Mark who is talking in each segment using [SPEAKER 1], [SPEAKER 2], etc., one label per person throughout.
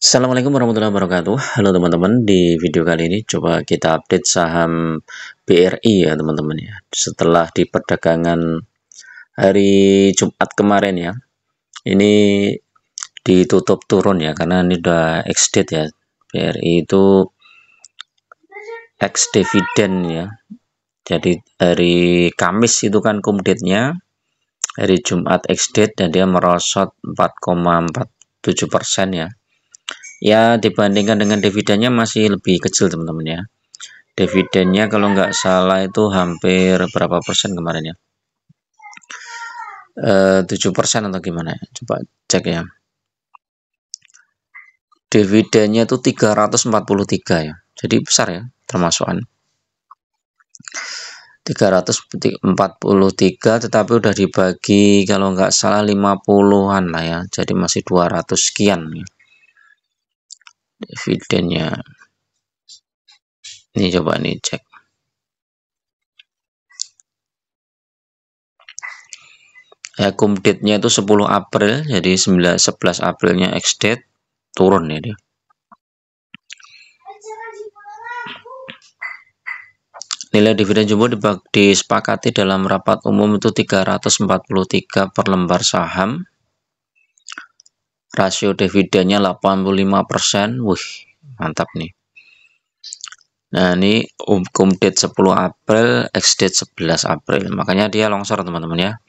[SPEAKER 1] Assalamualaikum warahmatullahi wabarakatuh. Halo teman-teman, di video kali ini coba kita update saham BRI ya teman-teman ya. Setelah di perdagangan hari Jumat kemarin ya, ini ditutup turun ya karena ini udah ex date ya. BRI itu ex dividen ya. Jadi hari Kamis itu kan cum date-nya, hari Jumat ex date dan dia merosot 4,47% ya. Ya dibandingkan dengan dividennya masih lebih kecil teman-teman ya. Dividennya kalau nggak salah itu hampir berapa persen kemarin ya, 7% atau gimana ya, coba cek ya. Dividennya itu 343 ya, jadi besar ya, termasukan 343, tetapi udah dibagi kalau nggak salah 50-an lah ya, jadi masih 200 sekian ya dividennya. Ini coba nih cek. Ya, cum date-nya itu 10 April, jadi 11 Aprilnya ex date turun ya dia. Nilai dividen jumbo disepakati dalam rapat umum itu 343 per lembar saham. Rasio dividennya 85%. Wih, mantap nih. Nah, ini cum date 10 April, ex date 11 April. Makanya dia longsor teman-teman ya.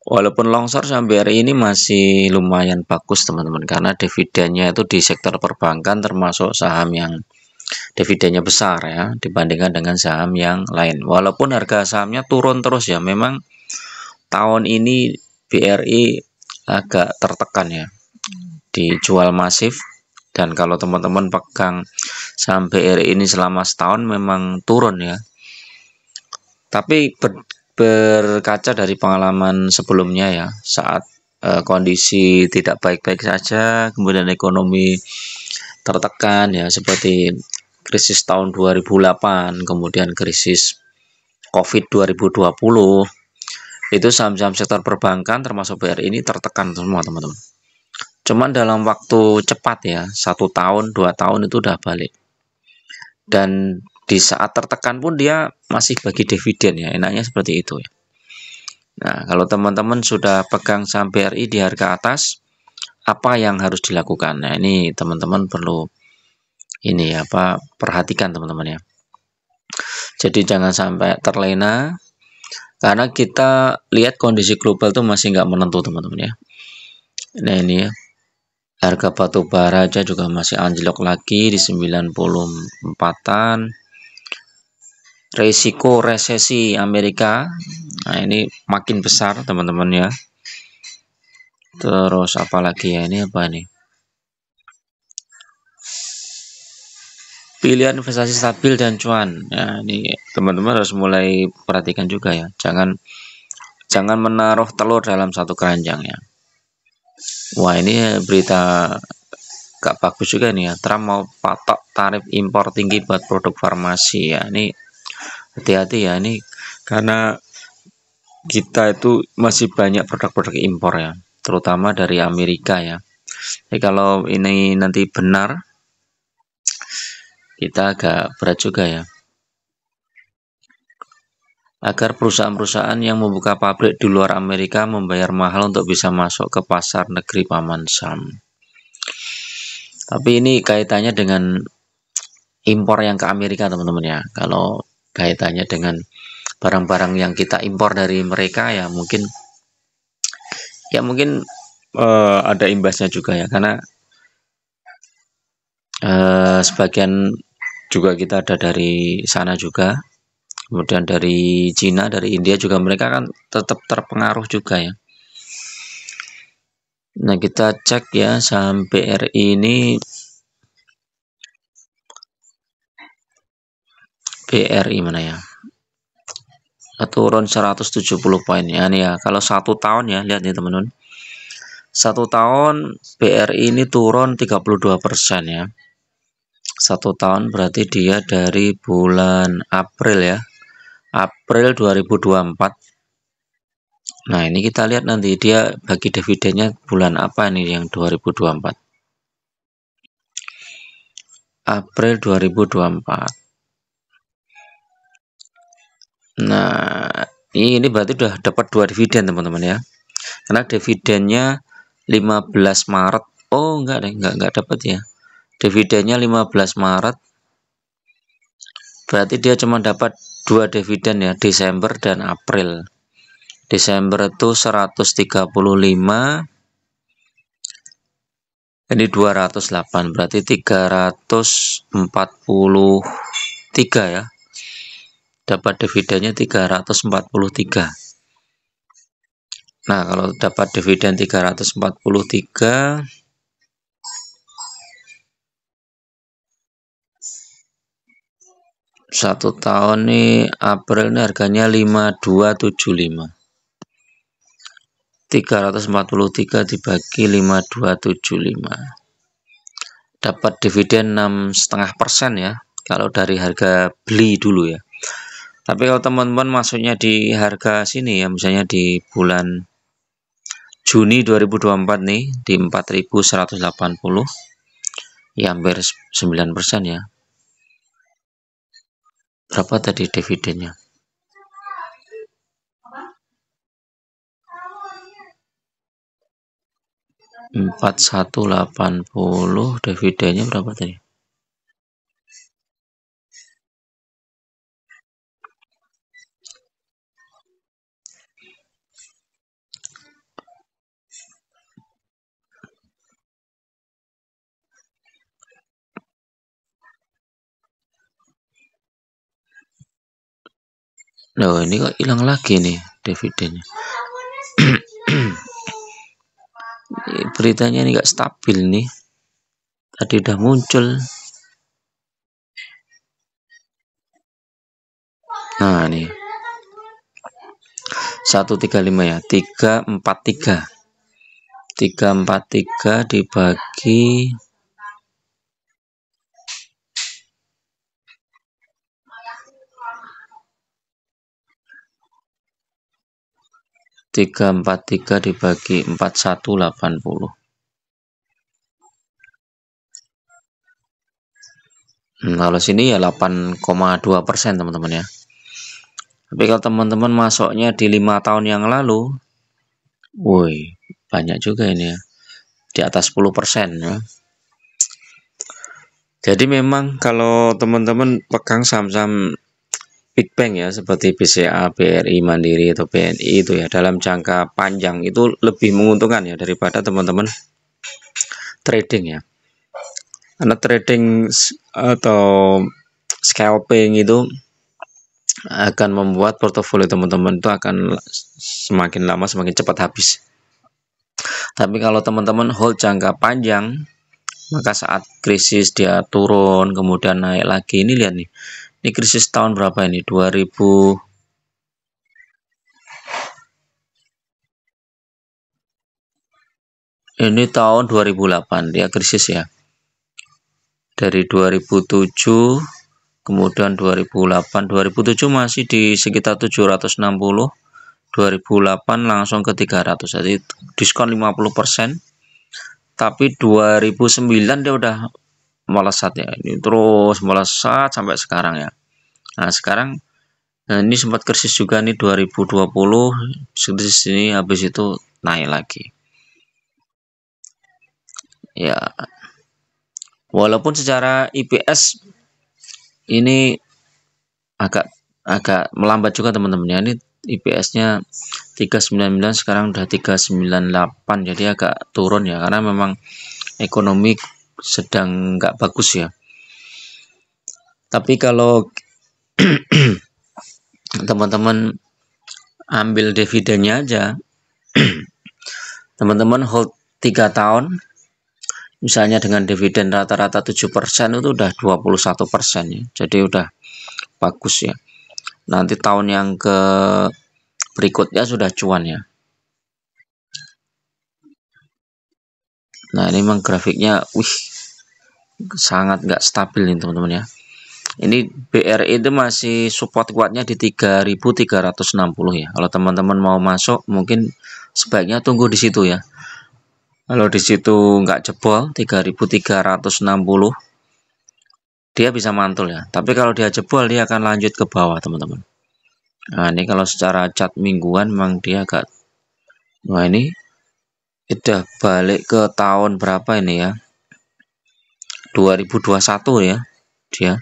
[SPEAKER 1] Walaupun longsor sampai hari ini masih lumayan bagus teman-teman, karena dividennya itu di sektor perbankan termasuk saham yang dividennya besar ya dibandingkan dengan saham yang lain. Walaupun harga sahamnya turun terus ya, memang tahun ini BRI agak tertekan ya, dijual masif. Dan kalau teman-teman pegang saham BRI ini selama setahun memang turun ya. Tapi berkaca dari pengalaman sebelumnya ya, saat kondisi tidak baik-baik saja, kemudian ekonomi tertekan ya, seperti krisis tahun 2008, kemudian krisis COVID 2020, itu saham-saham sektor perbankan termasuk BRI ini tertekan semua teman-teman. Cuman dalam waktu cepat ya, 1 tahun 2 tahun itu udah balik. Dan di saat tertekan pun dia masih bagi dividen ya, enaknya seperti itu ya. Nah, kalau teman-teman sudah pegang saham BRI di harga atas, apa yang harus dilakukan? Nah, ini teman-teman perlu ini apa, perhatikan teman-teman ya. Jadi jangan sampai terlena, karena kita lihat kondisi global tuh masih nggak menentu teman-teman ya. Nah ini ya, harga batu bara aja juga masih anjlok lagi di 94-an. Risiko resesi Amerika, nah ini makin besar teman-teman ya. Terus apalagi ya, ini apa nih? Pilihan investasi stabil dan cuan. Nah ini teman-teman harus mulai perhatikan juga ya. Jangan menaruh telur dalam satu keranjang ya. Wah ini berita gak bagus juga nih ya. Trump mau patok tarif impor tinggi buat produk farmasi ya. Ini hati-hati ya, ini karena kita itu masih banyak produk-produk impor ya, terutama dari Amerika ya. Jadi kalau ini nanti benar, kita agak berat juga ya. Agar perusahaan-perusahaan yang membuka pabrik di luar Amerika membayar mahal untuk bisa masuk ke pasar negeri Paman Sam. Tapi ini kaitannya dengan impor yang ke Amerika teman-teman ya. Kalau kaitannya dengan barang-barang yang kita impor dari mereka ya mungkin ada imbasnya juga ya, karena sebagian juga kita ada dari sana juga, kemudian dari Cina, dari India juga, mereka kan tetap terpengaruh juga ya. Nah kita cek ya saham BRI ini, BRI mana ya, turun 170 poin ya nih ya. Kalau 1 tahun ya, lihat nih teman-teman, 1 tahun BRI ini turun 32% ya. 1 tahun berarti dia dari bulan April ya, April 2024. Nah ini kita lihat nanti dia bagi dividennya bulan apa nih yang 2024. April 2024. Nah, ini berarti udah dapat 2 dividen teman-teman ya. Karena dividennya 15 Maret. Oh, enggak deh, enggak dapat ya. Dividennya 15 Maret. Berarti dia cuma dapat 2 dividen ya, Desember dan April. Desember itu 135, ini 208, berarti 343 ya. Dapat dividennya 343. Nah, kalau dapat dividen 343, satu tahun nih April ini harganya 5275. 343 dibagi 5275. Dapat dividen 6,5% ya. Kalau dari harga beli dulu ya. Tapi kalau teman-teman masuknya di harga sini ya, misalnya di bulan Juni 2024 nih di 4180, ya hampir 9% ya. Berapa tadi dividennya? 4180, dividennya berapa tadi? Loh, ini kok hilang lagi nih dividennya. Beritanya ini nggak stabil nih. Tadi udah muncul. Nah, nih. 135 ya. 343. 343 dibagi 343 dibagi 4180. Kalau sini ya 8,2% teman-teman ya. Tapi kalau teman-teman masuknya di 5 tahun yang lalu, woi, banyak juga ini ya. Di atas 10% ya. Jadi memang kalau teman-teman pegang saham-saham Big Bank ya, seperti BCA, BRI, Mandiri, atau BNI itu ya, dalam jangka panjang itu lebih menguntungkan ya daripada teman-teman trading ya. Karena trading atau scalping itu akan membuat portofolio teman-teman itu akan semakin lama semakin cepat habis. Tapi kalau teman-teman hold jangka panjang, maka saat krisis dia turun kemudian naik lagi. Ini lihat nih, ini krisis tahun berapa ini? 2000. Ini tahun 2008 dia krisis ya. Dari 2007 kemudian 2008, 2007 masih di sekitar 760, 2008 langsung ke 300, jadi diskon 50%. Tapi 2009 dia udah melesat ya, ini terus melesat sampai sekarang ya. Nah sekarang, nah ini sempat krisis juga nih 2020, krisis ini habis itu naik lagi ya. Walaupun secara IPS ini agak melambat juga teman-teman ya. Ini IPS-nya 399, sekarang udah 398, jadi agak turun ya, karena memang ekonomi sedang nggak bagus ya. Tapi kalau teman-teman ambil dividennya aja, teman-teman hold 3 tahun, misalnya dengan dividen rata-rata 7%, itu udah 21% ya, jadi udah bagus ya. Nanti tahun yang ke berikutnya sudah cuan ya. Nah ini memang grafiknya, wih, sangat nggak stabil nih teman-teman ya. Ini BRI itu masih support kuatnya di 3.360 ya. Kalau teman-teman mau masuk, mungkin sebaiknya tunggu di situ ya. Kalau di situ nggak jebol 3.360, dia bisa mantul ya. Tapi kalau dia jebol dia akan lanjut ke bawah teman-teman. Nah ini kalau secara chart mingguan memang dia agak, wah ini udah balik ke tahun berapa ini ya, 2021 ya, dia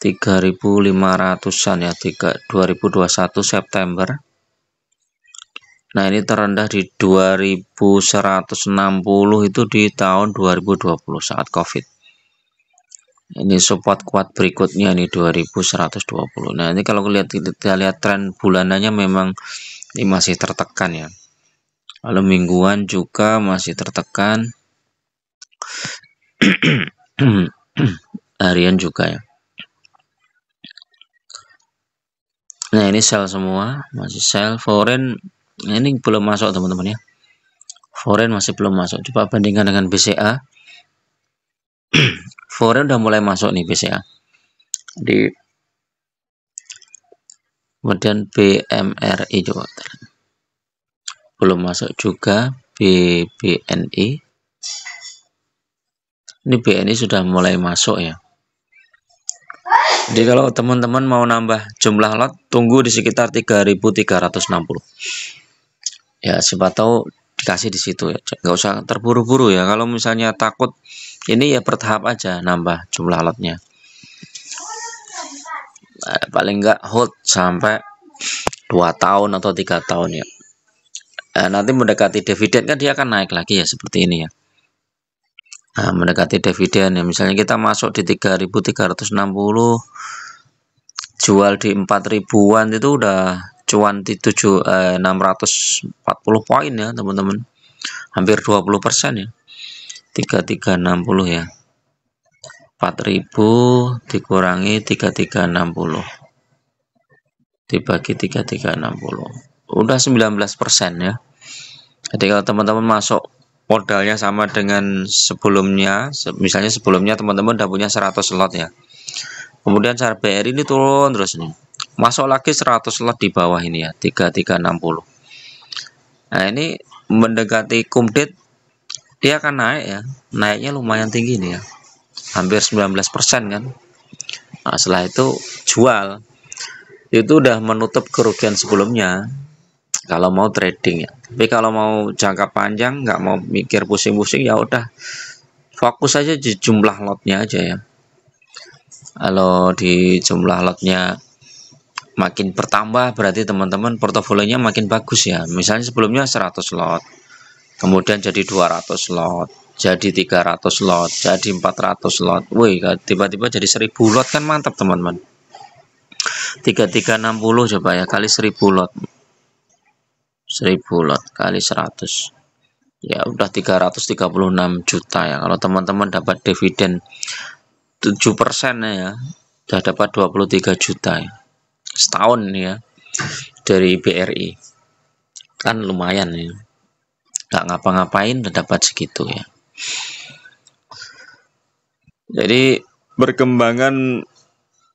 [SPEAKER 1] 3.500-an ya, 2021 September. Nah ini terendah di 2160 itu di tahun 2020 saat COVID. Ini support kuat berikutnya nih 2120. Nah ini kalau kita lihat tren bulanannya memang ini masih tertekan ya. Lalu mingguan juga masih tertekan. Harian juga ya. Nah ini sell semua, masih sell. Foreign ini belum masuk teman-teman ya. Foreign masih belum masuk. Coba bandingkan dengan BCA. Foreign udah mulai masuk nih BCA. Kemudian BMRI juga belum masuk juga. BBNI. Ini BNI sudah mulai masuk ya. Jadi kalau teman-teman mau nambah jumlah lot, tunggu di sekitar 3.360. Ya siapa tahu dikasih di situ ya. Nggak usah terburu-buru ya. Kalau misalnya takut, ini ya bertahap aja nambah jumlah lotnya. Nah, paling nggak hold sampai 2 tahun atau 3 tahun ya. Nanti mendekati dividen kan dia akan naik lagi ya seperti ini ya. Nah, mendekati dividen ya, misalnya kita masuk di 3.360, jual di 4.000-an itu udah cuan di 640 poin ya teman-teman, hampir 20% ya. 3360 ya, 4.000 dikurangi 3360 dibagi 3360 udah 19% ya. Jadi kalau teman-teman masuk modalnya sama dengan sebelumnya, misalnya sebelumnya teman-teman udah punya 100 slot ya, kemudian cara BRI ini turun terus nih, masuk lagi 100 slot di bawah ini ya, 3360. Nah ini mendekati kumdit, dia akan naik ya, naiknya lumayan tinggi nih ya, hampir 19% kan. Nah setelah itu jual, itu udah menutup kerugian sebelumnya kalau mau trading ya. Tapi kalau mau jangka panjang, nggak mau mikir pusing-pusing, ya udah fokus aja di jumlah lotnya aja ya. Kalau di jumlah lotnya makin bertambah, berarti teman-teman portofolionya makin bagus ya. Misalnya sebelumnya 100 lot, kemudian jadi 200 lot, jadi 300 lot, jadi 400 lot. Wih, tiba-tiba jadi 1000 lot kan mantap teman-teman. 3360 coba ya, kali 1000 lot. 1000 lot kali 100 ya udah 336 juta ya. Kalau teman-teman dapat dividen 7% ya, udah dapat 23 juta ya setahun ya dari BRI, kan lumayan ya, nggak ngapa-ngapain udah dapat segitu ya. Jadi perkembangan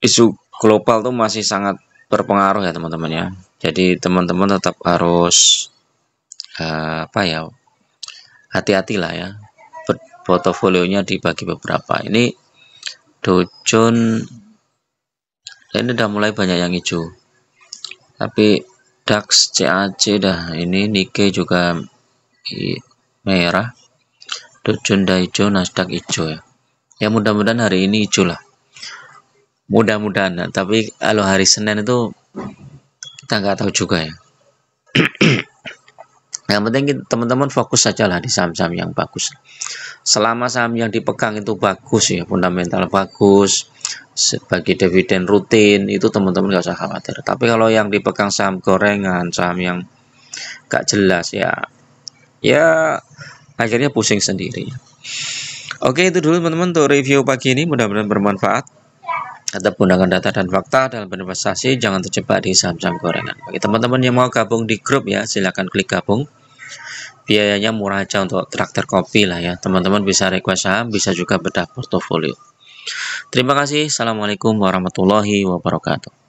[SPEAKER 1] isu global tuh masih sangat berpengaruh ya teman-teman ya. Jadi teman-teman tetap harus hati-hati lah ya, portofolionya dibagi beberapa. Ini Dow Jones ini udah mulai banyak yang hijau, tapi DAX, CAC dah, ini Nikkei juga merah, Dow Jones dah hijau, Nasdaq hijau ya. Ya mudah-mudahan hari ini hijau lah, mudah-mudahan. Tapi kalau hari Senin itu kita nggak tahu juga ya. Yang penting teman-teman fokus saja lah di saham-saham yang bagus. Selama saham yang dipegang itu bagus ya, fundamental bagus, sebagai dividen rutin, itu teman-teman nggak usah khawatir. Tapi kalau yang dipegang saham gorengan, saham yang nggak jelas ya akhirnya pusing sendiri. Oke, itu dulu teman-teman untuk review pagi ini, mudah-mudahan bermanfaat. Tetap gunakan data dan fakta dalam berinvestasi, jangan terjebak di saham-saham gorengan. Bagi teman-teman yang mau gabung di grup ya, silahkan klik gabung. Biayanya murah aja untuk traktir kopi lah ya. Teman-teman bisa request saham, bisa juga bedah portofolio. Terima kasih. Assalamualaikum warahmatullahi wabarakatuh.